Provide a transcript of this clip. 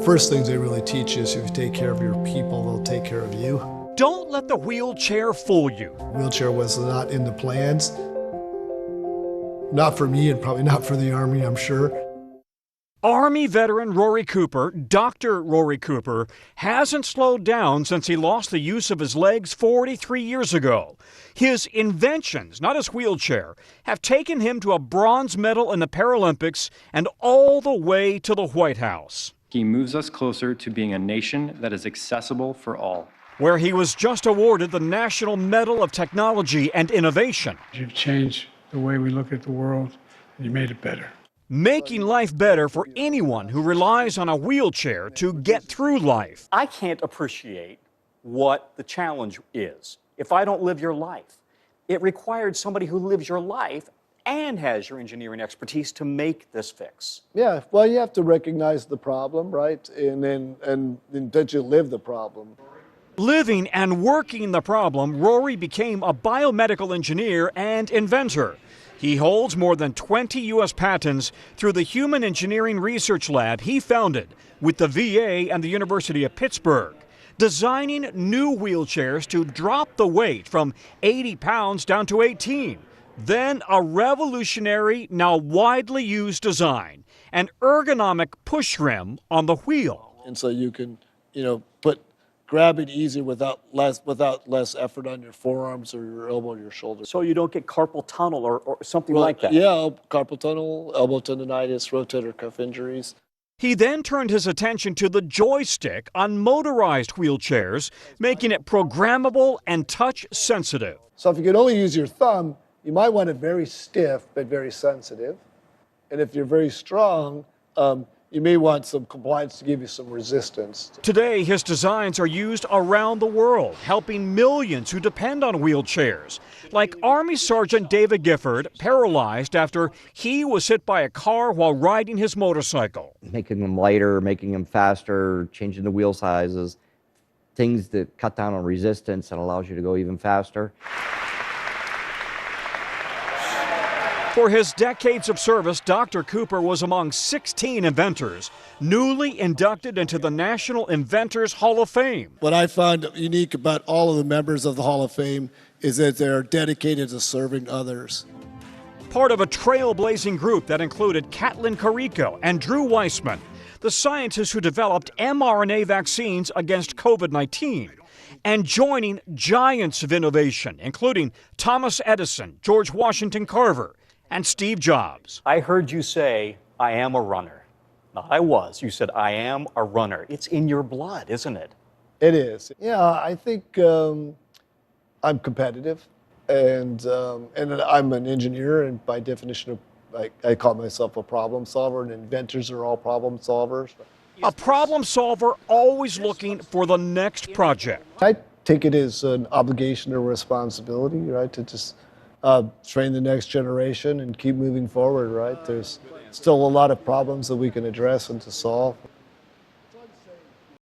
First things they really teach you is if you take care of your people, they'll take care of you. Don't let the wheelchair fool you. Wheelchair was not in the plans. Not for me and probably not for the Army, I'm sure. Army veteran Rory Cooper, Dr. Rory Cooper, hasn't slowed down since he lost the use of his legs 43 years ago. His inventions, not his wheelchair, have taken him to a bronze medal in the Paralympics and all the way to the White House. He moves us closer to being a nation that is accessible for all. Where he was just awarded the National Medal of Technology and Innovation. You've changed the way we look at the world, and you made it better. Making life better for anyone who relies on a wheelchair to get through life. I can't appreciate what the challenge is if I don't live your life. It required somebody who lives your life and has your engineering expertise to make this fix. Yeah, well, you have to recognize the problem, right? And then that you live the problem. Living and working the problem, Rory became a biomedical engineer and inventor. He holds more than 20 U.S. patents through the Human Engineering Research Lab he founded with the VA and the University of Pittsburgh, designing new wheelchairs to drop the weight from 80 pounds down to 18. Then a revolutionary, now widely used design, an ergonomic push rim on the wheel. And so you can, grab it easier without less effort on your forearms or your elbow or your shoulder. So you don't get carpal tunnel or something like that. Yeah, carpal tunnel, elbow tendonitis, rotator cuff injuries. He then turned his attention to the joystick on motorized wheelchairs, making it programmable and touch sensitive. So if you can only use your thumb, you might want it very stiff but very sensitive. And if you're very strong, you may want some compliance to give you some resistance. Today, his designs are used around the world, helping millions who depend on wheelchairs, like Army Sergeant David Gifford, paralyzed after he was hit by a car while riding his motorcycle. Making them lighter, making them faster, changing the wheel sizes, things that cut down on resistance and allows you to go even faster. For his decades of service, Dr. Cooper was among 16 inventors, newly inducted into the National Inventors Hall of Fame. What I found unique about all of the members of the Hall of Fame is that they're dedicated to serving others. Part of a trailblazing group that included Katlin Carrico and Drew Weissman, the scientists who developed mRNA vaccines against COVID-19. And joining giants of innovation, including Thomas Edison, George Washington Carver, and Steve Jobs. I heard you say, I am a runner. Not I was. You said, I am a runner. It's in your blood, isn't it? It is. Yeah, I think I'm competitive, and I'm an engineer, and by definition, I call myself a problem solver, and inventors are all problem solvers. A problem solver always looking for the next project. I take it as an obligation or responsibility, right, to just train the next generation and keep moving forward, right? There's still a lot of problems that we can address and to solve.